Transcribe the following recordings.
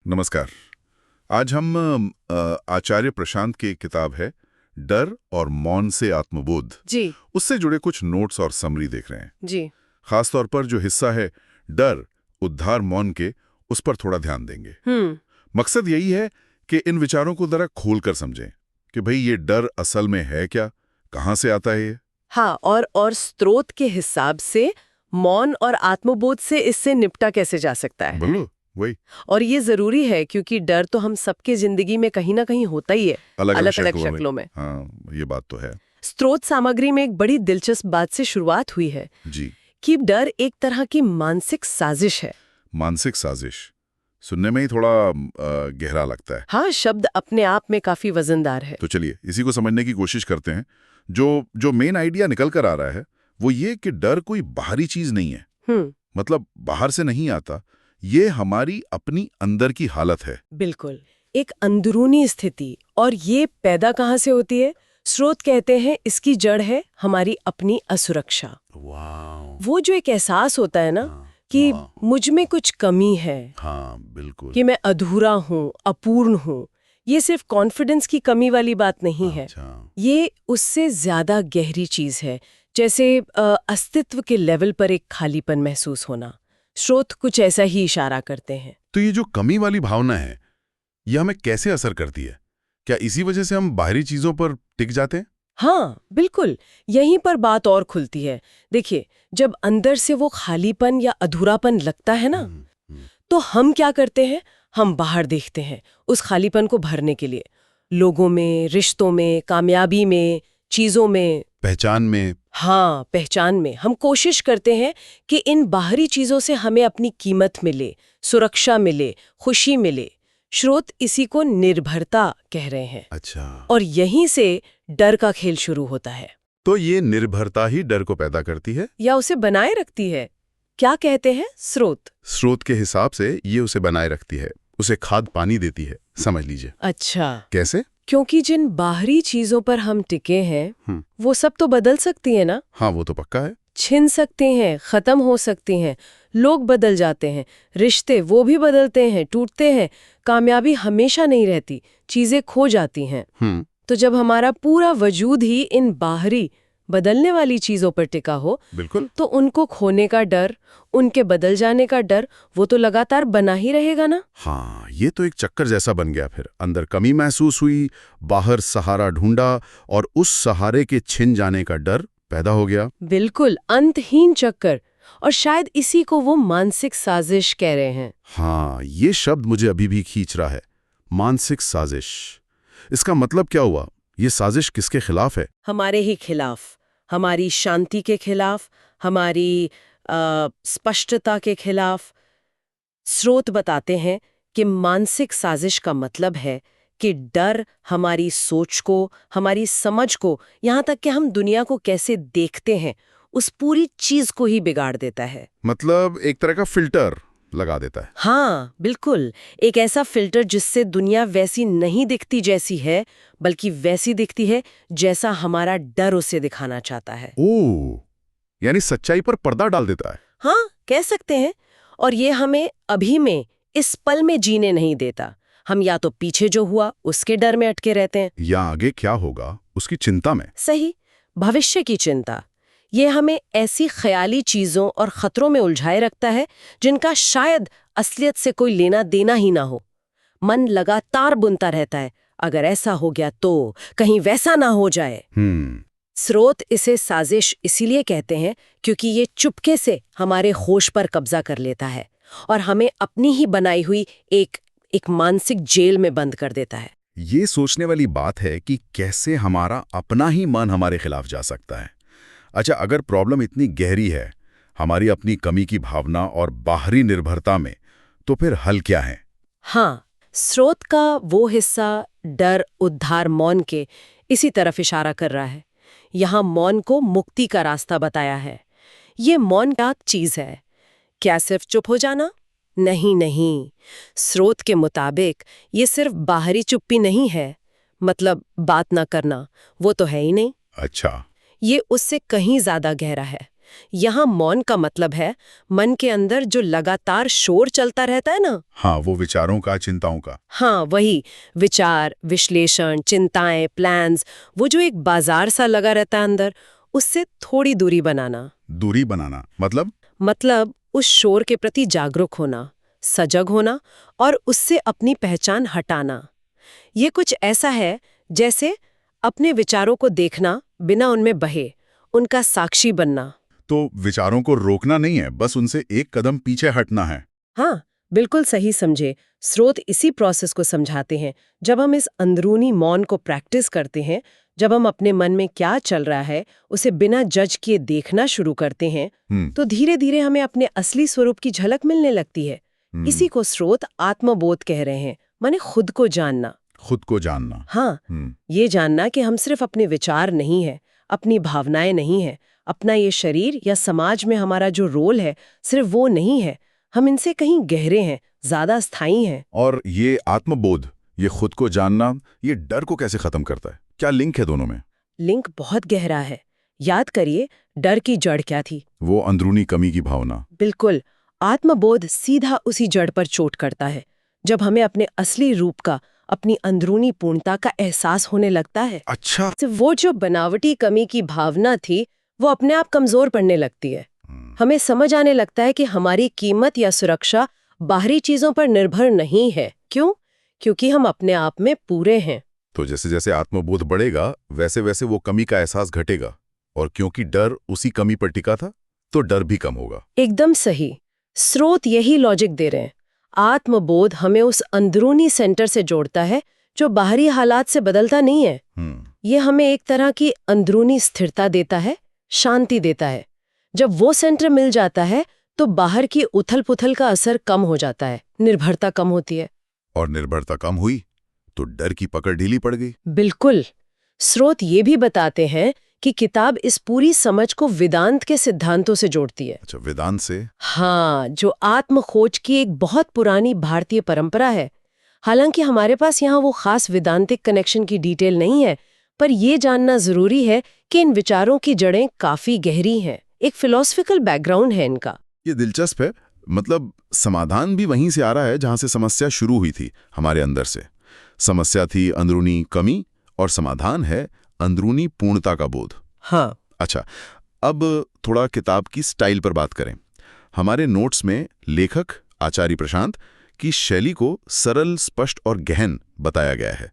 नमस्कार। आज हम आचार्य प्रशांत की एक किताब है डर और मौन से आत्मबोध जी उससे जुड़े कुछ नोट्स और समरी देख रहे हैं। जी। खासतौर पर जो हिस्सा है डर उद्धार मौन के, उस पर थोड़ा ध्यान देंगे। मकसद यही है कि इन विचारों को जरा खोल कर समझें कि भाई ये डर असल में है क्या, कहाँ से आता है ये। हाँ, और स्रोत के हिसाब से मौन और आत्मबोध से इससे निपटा कैसे जा सकता है। बोलो वही और ये जरूरी है क्योंकि डर तो हम सबके जिंदगी में कहीं ना कहीं होता ही है, अलग अलग शक्लों में। हाँ, ये बात तो है। स्रोत सामग्री में एक बड़ी दिलचस्प बात से शुरुआत हुई है जी। कि डर एक तरह की मानसिक साजिश है। मानसिक साजिश सुनने में ही थोड़ा गहरा लगता है। हाँ, शब्द अपने आप में काफी वजनदार है। तो चलिए इसी को समझने की कोशिश करते हैं। जो मेन आइडिया निकल कर आ रहा है वो ये कि डर कोई बाहरी चीज नहीं है, मतलब बाहर से नहीं आता, ये हमारी अपनी अंदर की हालत है। बिल्कुल, एक अंदरूनी स्थिति। और ये पैदा कहाँ से होती है? स्रोत कहते हैं इसकी जड़ है हमारी अपनी असुरक्षा। वो जो एक एहसास होता है ना कि मुझ में कुछ कमी है। हाँ बिल्कुल। कि मैं अधूरा हूँ, अपूर्ण हूँ। ये सिर्फ कॉन्फिडेंस की कमी वाली बात नहीं है। ये उससे ज्यादा गहरी चीज है, जैसे अस्तित्व के लेवल पर एक खालीपन महसूस होना। स्रोत कुछ ऐसा ही इशारा करते हैं। तो ये जो कमी वाली भावना है ये हमें कैसे असर करती है? क्या इसी वजह से हम बाहरी चीजों पर टिक जाते हैं? हाँ बिल्कुल, यहीं पर बात और खुलती है। देखिए, जब अंदर से वो खालीपन या अधूरापन लगता है ना, तो हम क्या करते हैं? हम बाहर देखते हैं उस खालीपन को भरने के लिए। लोगों में, रिश्तों में, कामयाबी में, चीजों में, पहचान में। हाँ, पहचान में हम कोशिश करते हैं कि इन बाहरी चीजों से हमें अपनी कीमत मिले, सुरक्षा मिले, खुशी मिले। स्रोत इसी को निर्भरता कह रहे हैं। अच्छा। और यहीं से डर का खेल शुरू होता है। तो ये निर्भरता ही डर को पैदा करती है या उसे बनाए रखती है? क्या कहते हैं स्रोत? स्रोत के हिसाब से ये उसे बनाए रखती है, उसे खाद पानी देती है, समझ लीजिए। अच्छा, कैसे? क्योंकि जिन बाहरी चीजों पर हम टिके हैं वो सब तो बदल सकती है ना। हाँ वो तो पक्का है। छिन सकते हैं, खत्म हो सकती हैं, लोग बदल जाते हैं, रिश्ते वो भी बदलते हैं, टूटते हैं, कामयाबी हमेशा नहीं रहती, चीजें खो जाती हैं। तो जब हमारा पूरा वजूद ही इन बाहरी बदलने वाली चीजों पर टिका हो, बिल्कुल, तो उनको खोने का डर, उनके बदल जाने का डर, वो तो लगातार बना ही रहेगा ना। हाँ, ये तो एक चक्कर जैसा बन गया। फिर अंदर कमी महसूस हुई, बाहर सहारा ढूंढा और उस सहारे के छिन जाने का डर पैदा हो गया। बिल्कुल, अंतहीन चक्कर। और शायद इसी को वो मानसिक साजिश कह रहे हैं। हाँ, ये शब्द मुझे अभी भी खींच रहा है, मानसिक साजिश। इसका मतलब क्या हुआ? ये साजिश किसके खिलाफ है? हमारे ही खिलाफ, हमारी शांति के खिलाफ, हमारी स्पष्टता के खिलाफ। स्रोत बताते हैं कि मानसिक साजिश का मतलब है कि डर हमारी सोच को, हमारी समझ को, यहाँ तक कि हम दुनिया को कैसे देखते हैं, उस पूरी चीज को ही बिगाड़ देता है। मतलब एक तरह का फिल्टर लगा देता है। हाँ बिल्कुल, एक ऐसा फिल्टर जिससे दुनिया वैसी नहीं दिखती जैसी है, बल्कि वैसी दिखती है जैसा हमारा डर उसे दिखाना चाहता है। ओह, यानी सच्चाई पर पर्दा डाल देता है। हाँ, कह सकते हैं। और ये हमें अभी में, इस पल में जीने नहीं देता। हम या तो पीछे जो हुआ उसके डर में अटके रहते हैं, या आगे क्या होगा उसकी चिंता में। सही, भविष्य की चिंता। ये हमें ऐसी ख्याली चीजों और खतरों में उलझाए रखता है जिनका शायद असलियत से कोई लेना देना ही ना हो। मन लगातार बुनता रहता है, अगर ऐसा हो गया तो, कहीं वैसा ना हो जाए। स्रोत इसे साजिश इसीलिए कहते हैं क्योंकि ये चुपके से हमारे होश पर कब्जा कर लेता है और हमें अपनी ही बनाई हुई एक मानसिक जेल में बंद कर देता है। ये सोचने वाली बात है कि कैसे हमारा अपना ही मन हमारे खिलाफ जा सकता है। अच्छा, अगर प्रॉब्लम इतनी गहरी है, हमारी अपनी कमी की भावना और बाहरी निर्भरता में, तो फिर हल क्या है? हाँ, स्रोत का वो हिस्सा डर उद्धार मौन के इसी तरफ इशारा कर रहा है। यहाँ मौन को मुक्ति का रास्ता बताया है। ये मौन क्या चीज है? क्या सिर्फ चुप हो जाना? नहीं नहीं, स्रोत के मुताबिक ये सिर्फ बाहरी चुप्पी नहीं है, मतलब बात ना करना, वो तो है ही नहीं। अच्छा। ये उससे कहीं ज्यादा गहरा है। यहाँ मौन का मतलब है मन के अंदर जो लगातार शोर चलता रहता है ना। हाँ, वो विचारों का, चिंताओं का। हाँ, वही विचार, विश्लेषण, चिंताएं, प्लान्स, वो जो एक बाजार सा लगा रहता है अंदर, उससे थोड़ी दूरी बनाना। दूरी बनाना मतलब उस शोर के प्रति जागरूक होना, सजग होना और उससे अपनी पहचान हटाना। ये कुछ ऐसा है जैसे अपने विचारों को देखना बिना उनमें बहे, उनका साक्षी बनना। तो विचारों को रोकना नहीं है, बस उनसे एक कदम पीछे हटना है। हाँ, बिल्कुल सही समझे। स्रोत इसी प्रोसेस को समझाते हैं। जब हम इस अंदरूनी मौन को प्रैक्टिस करते हैं, जब हम अपने मन में क्या चल रहा है उसे बिना जज किए देखना शुरू करते हैं, तो धीरे धीरे हमें अपने असली स्वरूप की झलक मिलने लगती है। इसी को स्रोत आत्मबोध कह रहे हैं, माने खुद को जानना। खुद को जानना। हाँ, ये जानना कि हम सिर्फ अपने विचार नहीं है, अपनी भावनाएं नहीं है, अपना ये शरीर या समाज में हमारा जो रोल है सिर्फ वो नहीं है, हम इनसे कहीं गहरे हैं, ज्यादा स्थायी हैं। और ये आत्मबोध, ये खुद को जानना, ये डर को कैसे खत्म करता है? क्या लिंक है दोनों में? लिंक बहुत गहरा है। याद करिए, डर की जड़ क्या थी? वो अंदरूनी कमी की भावना। बिल्कुल। आत्मबोध सीधा उसी जड़ पर चोट करता है। जब हमें अपने असली रूप का, अपनी अंदरूनी पूर्णता का एहसास होने लगता है, अच्छा। तो वो जो बनावटी कमी की भावना थी वो अपने आप कमजोर पड़ने लगती है। हमें समझ आने लगता है कि हमारी कीमत या सुरक्षा बाहरी चीजों पर निर्भर नहीं है। क्यों? क्योंकि हम अपने आप में पूरे हैं। तो जैसे जैसे आत्मबोध बढ़ेगा, वैसे वैसे वो कमी का एहसास घटेगा, और क्योंकि डर उसी कमी पर टिका था, तो डर भी कम होगा। एकदम सही। स्रोत यही लॉजिक दे रहे हैं। आत्मबोध हमें उस अंदरूनी सेंटर से जोड़ता है जो बाहरी हालात से बदलता नहीं है। ये हमें एक तरह की अंदरूनी स्थिरता देता है, शांति देता है। जब वो सेंटर मिल जाता है तो बाहर की उथल-पुथल का असर कम हो जाता है, निर्भरता कम होती है। और निर्भरता कम हुई तो डर की पकड़ ढीली पड़ गई। बिल्कुल। स्रोत ये भी बताते हैं कि किताब इस पूरी समझ को वेदांत के सिद्धांतों से जोड़ती है। अच्छा, वेदांत से? हाँ, जो आत्म खोज की एक बहुत पुरानी भारतीय परंपरा है। हालांकि हमारे पास यहाँ वो खास वेदांतिक कनेक्शन की डिटेल नहीं है, पर ये जानना जरूरी है कि इन विचारों की जड़ें काफी गहरी हैं। एक फिलॉसफिकल बैकग्राउंड है इनका। ये दिलचस्प है। मतलब समाधान भी वहीं से आ रहा है जहां से समस्या शुरू हुई थी, हमारे अंदर से। समस्या थी अंदरूनी कमी और समाधान है अंदरूनी पूर्णता का बोध। हाँ। अच्छा, अब थोड़ा किताब की स्टाइल पर बात करें। हमारे नोट्स में लेखक आचार्य प्रशांत की शैली को सरल, स्पष्ट और गहन बताया गया है।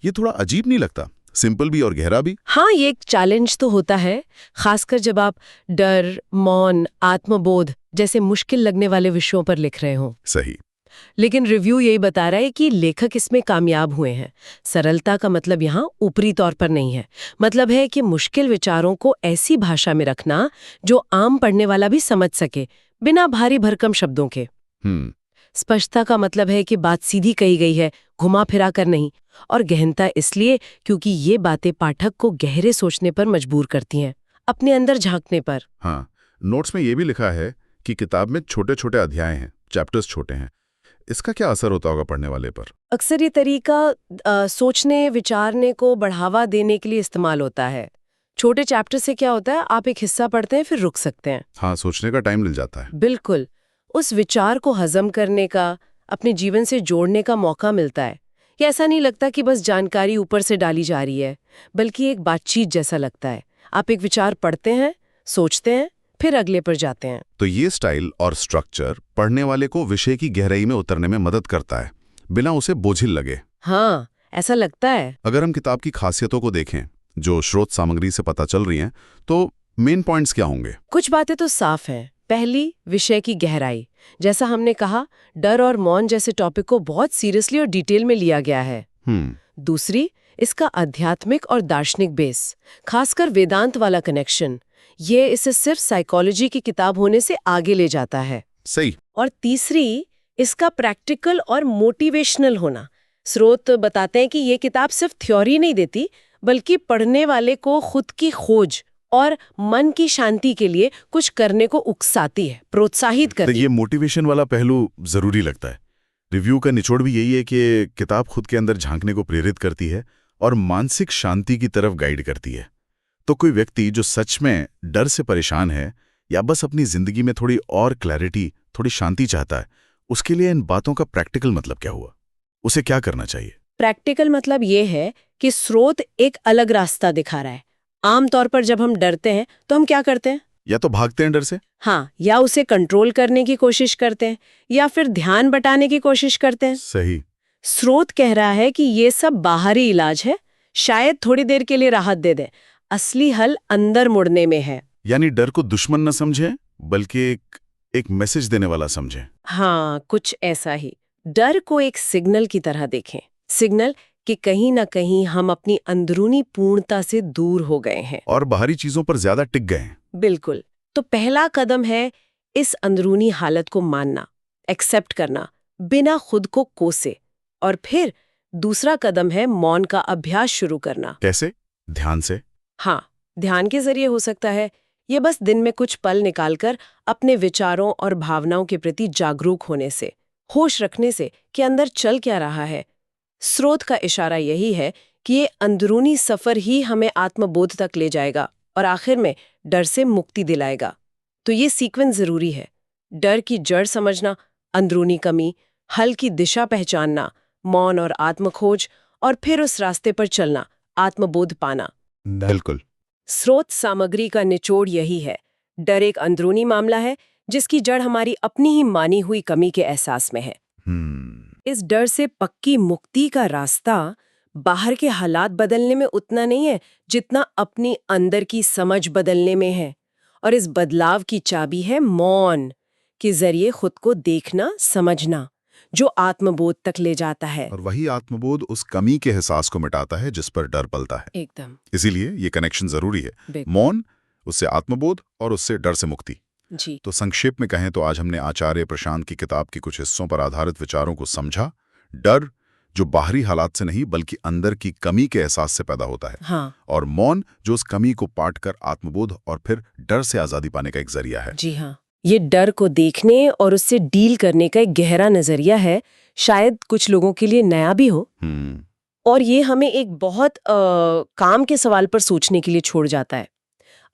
ये थोड़ा अजीब नहीं लगता? सिंपल भी और गहरा भी। हाँ, ये एक चैलेंज तो होता है, खासकर जब आप डर, मौन, आत्मबोध जैसे मुश्किल लगने वाले विषयों पर लिख रहे हो। सही। लेकिन रिव्यू यही बता रहा है कि लेखक इसमें कामयाब हुए हैं। सरलता का मतलब यहाँ ऊपरी तौर पर नहीं है, मतलब है कि मुश्किल विचारों को ऐसी भाषा में रखना जो आम पढ़ने वाला भी समझ सके, बिना भारी भरकम शब्दों के। स्पष्टता का मतलब है कि बात सीधी कही गई है, घुमा फिरा कर नहीं। और गहनता इसलिए क्योंकि ये बातें पाठक को गहरे सोचने पर मजबूर करती हैं, अपने अंदर झांकने पर। हाँ, नोट्स में ये भी लिखा है कि किताब में छोटे छोटे अध्याय हैं, चैप्टर्स छोटे हैं। इसका क्या असर होता होगा पढ़ने वाले पर? अक्सर ये तरीका सोचने, विचारने को बढ़ावा देने के लिए इस्तेमाल होता है। छोटे चैप्टर से क्या होता है, आप एक हिस्सा पढ़ते हैं फिर रुक सकते हैं। हाँ, सोचने का टाइम मिल जाता है। बिल्कुल। उस विचार को हजम करने का, अपने जीवन से जोड़ने का मौका मिलता है। ये ऐसा नहीं लगता कि बस जानकारी ऊपर से डाली जा रही है, बल्कि एक बातचीत जैसा लगता है। आप एक विचार पढ़ते हैं, सोचते हैं, फिर अगले पर जाते हैं। तो ये स्टाइल और स्ट्रक्चर पढ़ने वाले को विषय की गहराई में उतरने में मदद करता है, बिना उसे बोझिल लगे। हाँ, ऐसा लगता है। अगर हम किताब की खासियतों को देखें, जो स्रोत सामग्री से पता चल रही हैं, तो मेन पॉइंट्स क्या होंगे? कुछ बातें तो साफ हैं। पहली, विषय की गहराई। जैसा हमने कहा, डर और मौन जैसे टॉपिक को बहुत सीरियसली और डिटेल में लिया गया है। दूसरी, इसका आध्यात्मिक और दार्शनिक बेस, खासकर वेदांत वाला कनेक्शन, ये इसे सिर्फ साइकोलॉजी की किताब होने से आगे ले जाता है। सही। और तीसरी, इसका प्रैक्टिकल और मोटिवेशनल होना। स्रोत बताते हैं कि ये किताब सिर्फ थ्योरी नहीं देती, बल्कि पढ़ने वाले को खुद की खोज और मन की शांति के लिए कुछ करने को उकसाती है, प्रोत्साहित करती है। ये मोटिवेशन वाला पहलू जरूरी लगता है। रिव्यू का निचोड़ भी यही है कि किताब खुद के अंदर झांकने को प्रेरित करती है और मानसिक शांति की तरफ गाइड करती है। तो कोई व्यक्ति जो सच में डर से परेशान है या बस अपनी जिंदगी में थोड़ी और क्लैरिटी, थोड़ी शांति चाहता है, उसके लिए इन बातों का प्रैक्टिकल मतलब क्या हुआ? उसे क्या करना चाहिए? प्रैक्टिकल मतलब ये है कि स्रोत एक अलग रास्ता दिखा रहा है। आमतौर पर जब हम डरते हैं तो हम क्या करते हैं? या तो भागते हैं डर से, हाँ, या उसे कंट्रोल करने की कोशिश करते हैं, या फिर ध्यान बटाने की कोशिश करते हैं। सही। स्रोत कह रहा है कि ये सब बाहरी इलाज है, शायद थोड़ी देर के लिए राहत दे दे। असली हल अंदर मुड़ने में है। यानी डर को दुश्मन न समझें, बल्कि एक मैसेज देने वाला समझें। हाँ, कुछ ऐसा ही। डर को एक सिग्नल की तरह देखें। सिग्नल कि कहीं ना कहीं हम अपनी अंदरूनी पूर्णता से दूर हो गए हैं और बाहरी चीजों पर ज्यादा टिक गए हैं। बिल्कुल। तो पहला कदम है इस अंदरूनी हालत को मानना, एक्सेप्ट करना, बिना खुद को कोसे। और फिर दूसरा कदम है मौन का अभ्यास शुरू करना। कैसे? ध्यान से? हाँ, ध्यान के जरिए हो सकता है। ये बस दिन में कुछ पल निकालकर अपने विचारों और भावनाओं के प्रति जागरूक होने से, होश रखने से कि अंदर चल क्या रहा है। स्रोत का इशारा यही है कि ये अंदरूनी सफर ही हमें आत्मबोध तक ले जाएगा और आखिर में डर से मुक्ति दिलाएगा। तो ये सीक्वेंस जरूरी है। डर की जड़ समझना, अंदरूनी कमी, हल की दिशा पहचानना, मौन और आत्मखोज, और फिर उस रास्ते पर चलना, आत्मबोध पाना। बिल्कुल। स्रोत सामग्री का निचोड़ यही है। डर एक अंदरूनी मामला है जिसकी जड़ हमारी अपनी ही मानी हुई कमी के एहसास में है। इस डर से पक्की मुक्ति का रास्ता बाहर के हालात बदलने में उतना नहीं है जितना अपनी अंदर की समझ बदलने में है। और इस बदलाव की चाबी है मौन के जरिए खुद को देखना, समझना, जो आत्मबोध तक ले जाता है। और वही आत्मबोध उस कमी के एहसास को मिटाता है जिस पर डर पलता है। एकदम। इसीलिए ये कनेक्शन जरूरी है। बिल्कुल। मौन, उससे आत्मबोध, और उससे डर से मुक्ति। जी। तो संक्षेप में कहें तो आज हमने आचार्य प्रशांत की किताब के कुछ हिस्सों पर आधारित विचारों को समझा। डर जो बाहरी हालात से नहीं बल्कि अंदर की कमी के एहसास से पैदा होता है। हाँ। और मौन जो उस कमी को पाट कर आत्मबोध और फिर डर से आजादी पाने का एक जरिया है। जी हाँ, ये डर को देखने और उससे डील करने का एक गहरा नजरिया है, शायद कुछ लोगों के लिए नया भी हो। और ये हमें एक बहुत काम के सवाल पर सोचने के लिए छोड़ जाता है।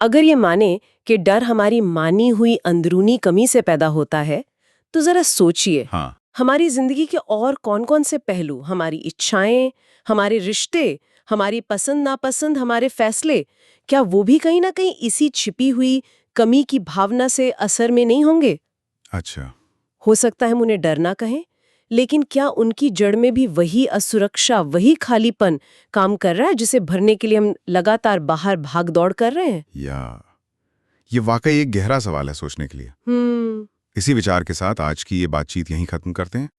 अगर ये माने कि डर हमारी मानी हुई अंदरूनी कमी से पैदा होता है, तो जरा सोचिए। हाँ। हमारी जिंदगी के और कौन-कौन से पहलू, हमारी इच्छाएं, हमारे रिश्ते, हमारी पसंद नापसंद, हमारे फैसले, क्या वो भी कहीं ना कहीं इसी छिपी हुई कमी की भावना से असर में नहीं होंगे? अच्छा। हो सकता है हम उन्हें डर ना कहें, लेकिन क्या उनकी जड़ में भी वही असुरक्षा, वही खालीपन काम कर रहा है जिसे भरने के लिए हम लगातार बाहर भाग दौड़ कर रहे हैं? या ये वाकई एक गहरा सवाल है सोचने के लिए। इसी विचार के साथ आज की ये बातचीत यहीं खत्म करते हैं।